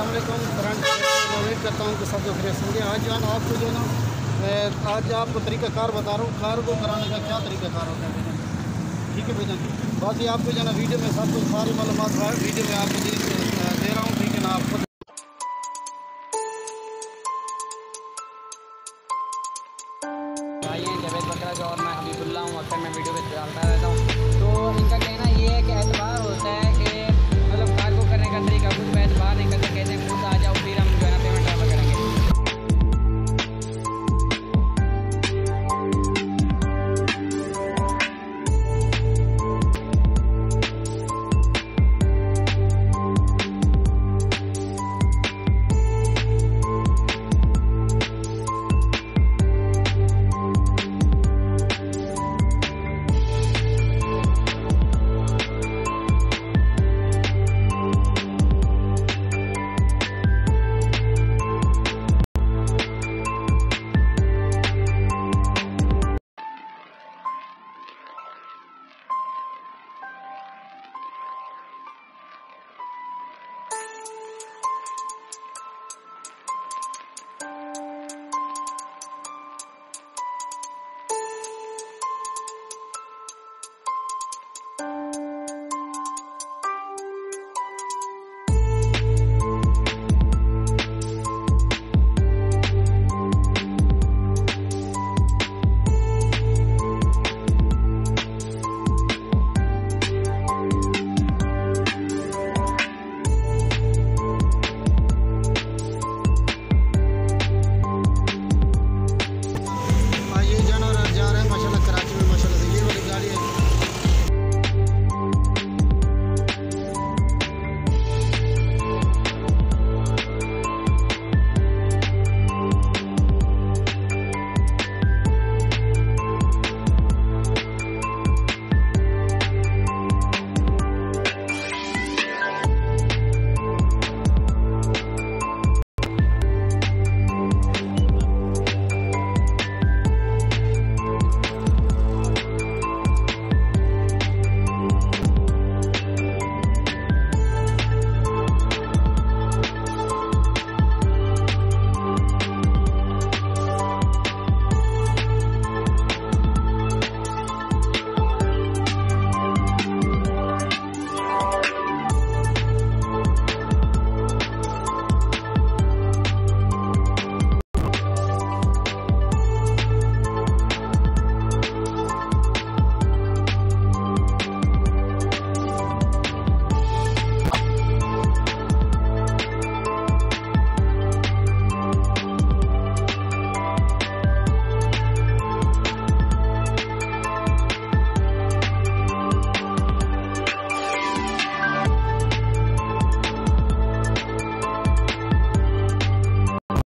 अस्सलाम वालेकुम फ्रेंड्स, मैं उम्मीद करता हूँ कि सब लोग खैरियत से होंगे। आज जो है ना आपको जो है ना आज आपको तरीक़ाकार बता रहा हूँ कार को कराने का क्या तरीक़ाकार होता है भैया। ठीक है भैया, बाकी आपको जो है ना वीडियो में सब कुछ सारी मालूमात वीडियो में आपको दे रहा हूँ। ठीक है ना, आपको भाई हैं जावेद बकरा और मैं हबीबुल्लाह हूँ। अक्सर मैं वीडियो पे डालता रहता हूँ।